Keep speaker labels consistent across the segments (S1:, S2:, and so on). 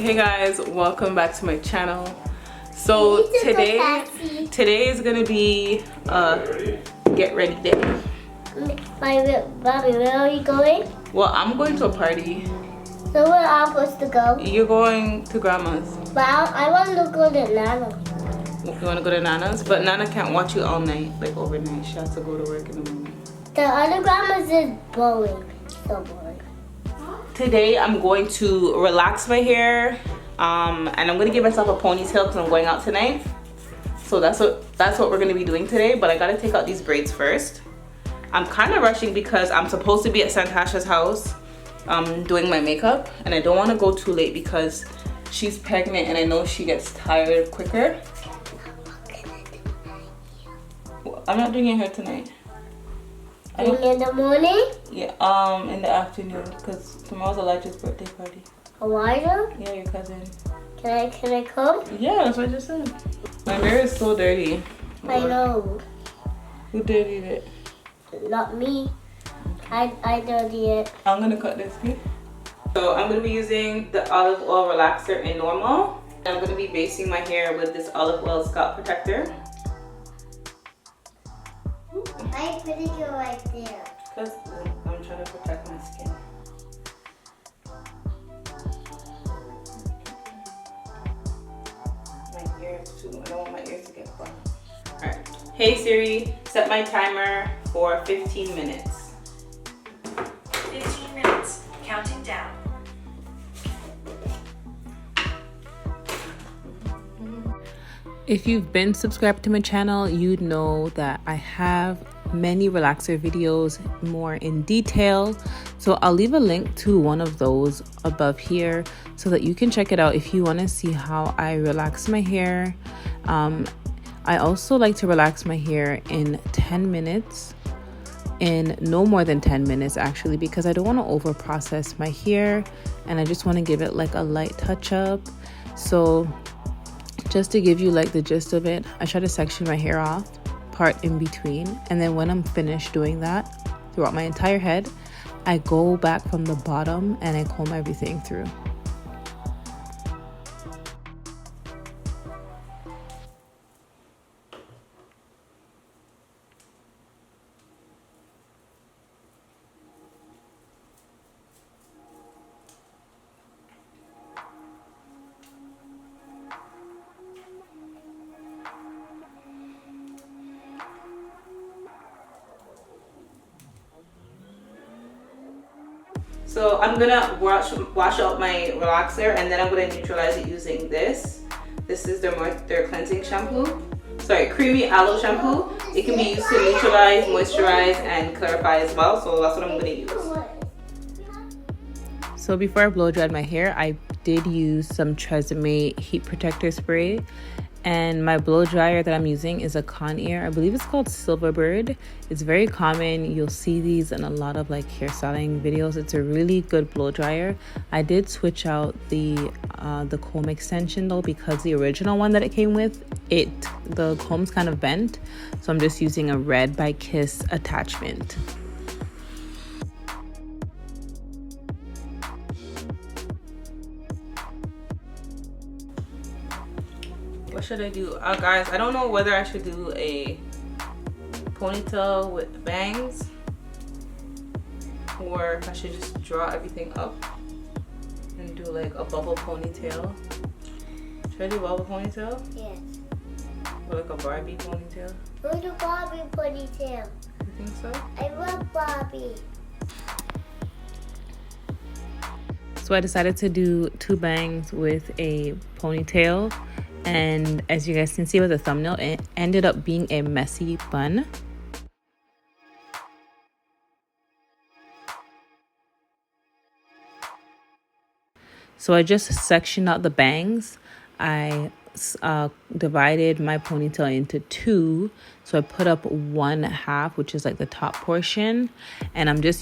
S1: Hey guys, welcome back to my channel. So today is gonna be get ready day.
S2: Bobby, where are you going?
S1: Well, I'm going to a party.
S2: So where am I supposed to go?
S1: You're going to grandma's.
S2: But I want to go to Nana.
S1: You want to go to Nana's? But Nana can't watch you all night, like overnight. She has to go to work in the morning.
S2: The other grandma's is boring. So boring.
S1: Today I'm going to relax my hair, and I'm gonna give myself a ponytail because I'm going out tonight. So that's what we're gonna be doing today. But I gotta take out these braids first. I'm kind of rushing because I'm supposed to be at Santasha's house doing my makeup, and I don't want to go too late because she's pregnant and I know she gets tired quicker. I'm not doing your hair tonight.
S2: In the morning?
S1: Yeah, in the afternoon because tomorrow's Elijah's birthday party.
S2: Elijah?
S1: Yeah, your cousin.
S2: Can I come?
S1: Yeah, that's what I just said. My hair is so dirty.
S2: I know.
S1: Who dirtied it?
S2: Not me. I dirty it.
S1: I'm gonna cut this, okay? So I'm gonna be using the olive oil relaxer in normal. I'm gonna be basing my hair with this olive oil scalp protector.
S2: I put it right there.
S1: Because I'm trying to protect my skin. My ears too. I don't want my ears to get burnt. Alright. Hey Siri, set my timer for 15 minutes.
S3: 15 minutes. Counting down.
S4: If you've been subscribed to my channel, you'd know that I have many relaxer videos more in detail. So I'll leave a link to one of those above here so that you can check it out if you want to see how I relax my hair. I also like to relax my hair in 10 minutes. In no more than 10 minutes actually, because I don't want to over process my hair and I just want to give it like a light touch up. So just to give you like the gist of it, I try to section my hair off, part in between, and then when I'm finished doing that throughout my entire head, I go back from the bottom and I comb everything through.
S1: So I'm gonna wash out my relaxer and then I'm gonna neutralize it using this. This is their cleansing shampoo. Sorry, creamy aloe shampoo. It can be used to neutralize, moisturize, and clarify as well. So that's what I'm gonna use.
S4: So before I blow dried my hair, I did use some Tresemme heat protector spray. And my blow dryer that I'm using is a Conair. I believe it's called Silverbird. It's very common. You'll see these in a lot of like hairstyling videos. It's a really good blow dryer. I did switch out the comb extension though, because the original one that it came with, the comb's kind of bent. So I'm just using a Red by Kiss attachment.
S1: What should I do? Guys, I don't know whether I should do a ponytail with bangs or if I should just draw everything up and do like a bubble ponytail. Should I do a bubble ponytail?
S2: Yes.
S1: Or like a Barbie ponytail?
S2: Who's a Barbie ponytail?
S1: You think so?
S2: I love Barbie.
S4: So I decided to do 2 bangs with a ponytail. And as you guys can see with the thumbnail, it ended up being a messy bun. So I just sectioned out the bangs. I divided my ponytail into 2. So I put up 1/2, which is like the top portion, and I'm just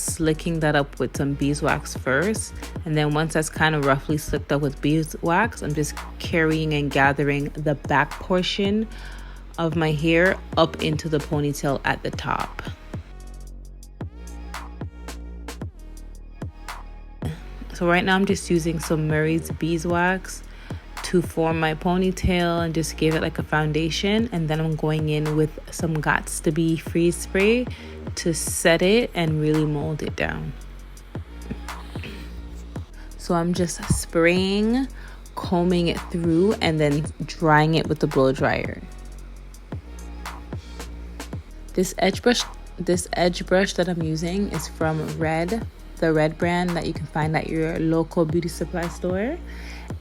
S4: slicking that up with some beeswax first, and then once that's kind of roughly slicked up with beeswax, I'm just carrying and gathering the back portion of my hair up into the ponytail at the top. So right now I'm just using some Murray's beeswax to form my ponytail and just give it like a foundation, and then I'm going in with some Gots to Be freeze spray to set it and really mold it down. So I'm just spraying, combing it through, and then drying it with the blow dryer. This edge brush that I'm using is from the Red brand that you can find at your local beauty supply store.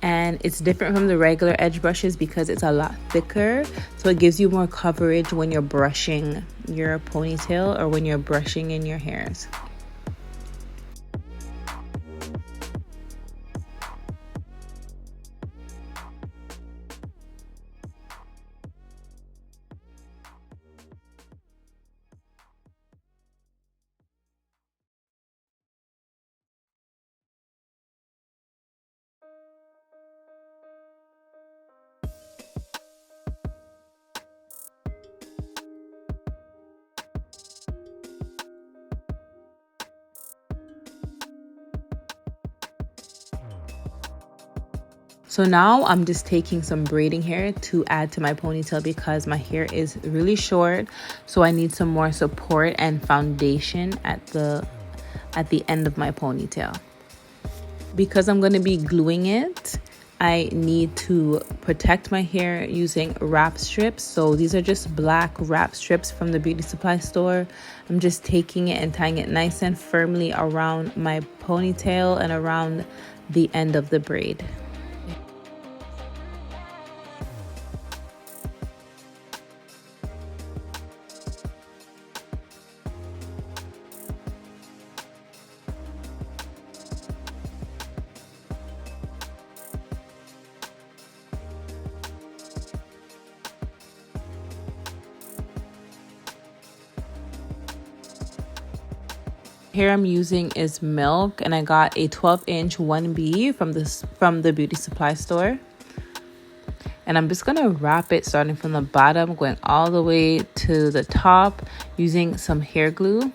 S4: And it's different from the regular edge brushes because it's a lot thicker, so it gives you more coverage when you're brushing your ponytail or when you're brushing in your hairs. So now I'm just taking some braiding hair to add to my ponytail because my hair is really short. So I need some more support and foundation at the end of my ponytail. Because I'm going to be gluing it, I need to protect my hair using wrap strips. So these are just black wrap strips from the beauty supply store. I'm just taking it and tying it nice and firmly around my ponytail and around the end of the braid. Hair I'm using is Milk, and I got a 12-inch 1B from the beauty supply store. And I'm just gonna wrap it starting from the bottom, going all the way to the top using some hair glue.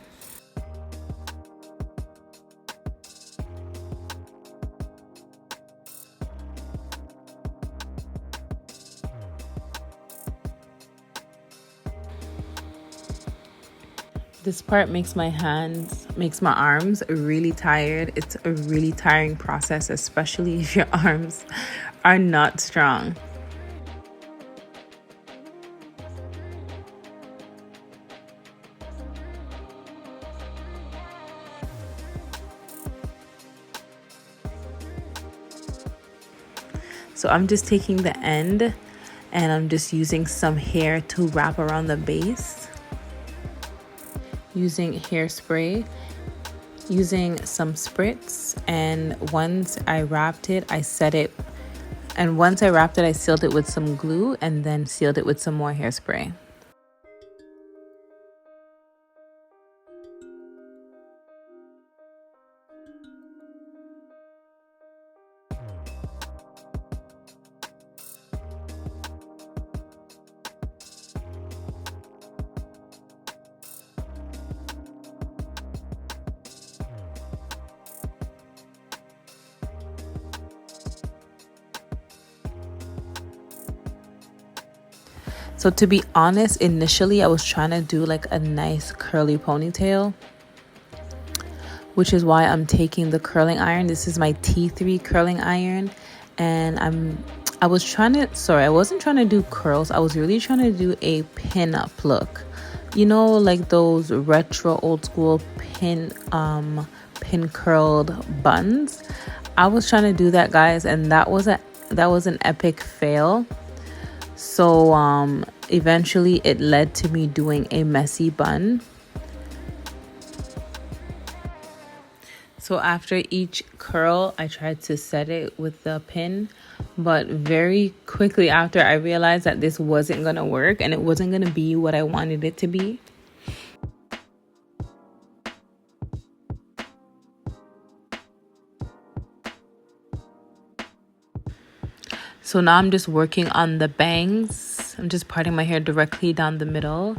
S4: This part makes my arms really tired. It's a really tiring process, especially if your arms are not strong. So I'm just taking the end and I'm just using some hair to wrap around the base. Using hairspray, using some spritz, and once I wrapped it, I sealed it with some glue and then sealed it with some more hairspray. So to be honest, initially I was trying to do like a nice curly ponytail, which is why I'm taking the curling iron. This is my T3 curling iron, and I wasn't trying to do curls. I was really trying to do a pin-up look. You know, like those retro old school pin curled buns. I was trying to do that, guys, and that was an epic fail. So eventually it led to me doing a messy bun. So after each curl, I tried to set it with the pin, but very quickly after, I realized that this wasn't gonna work and it wasn't gonna be what I wanted it to be. So now I'm just working on the bangs. I'm just parting my hair directly down the middle.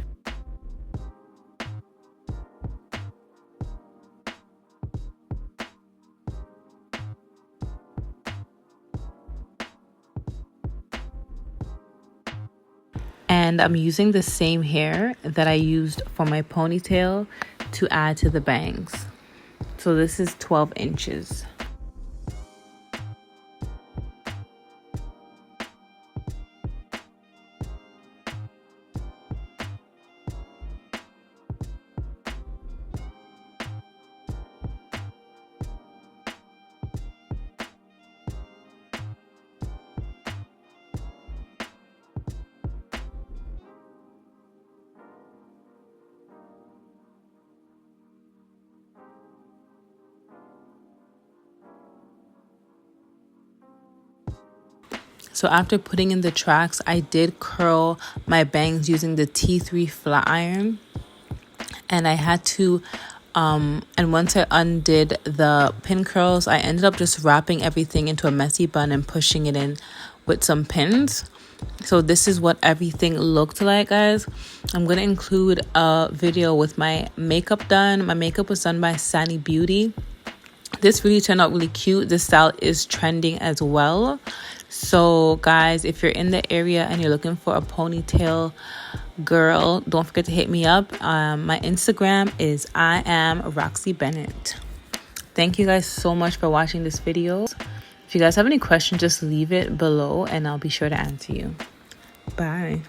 S4: And I'm using the same hair that I used for my ponytail to add to the bangs. So this is 12 inches. So after putting in the tracks, I did curl my bangs using the T3 flat iron. And I had to, and once I undid the pin curls, I ended up just wrapping everything into a messy bun and pushing it in with some pins. So this is what everything looked like, guys. I'm going to include a video with my makeup done. My makeup was done by Sunny Beauty. This really turned out really cute. This style is trending as well. So guys, if you're in the area and you're looking for a ponytail girl, don't forget to hit me up. My Instagram is I am Roxy Bennett. Thank you guys so much for watching this video. If you guys have any questions, just leave it below and I'll be sure to answer you. Bye.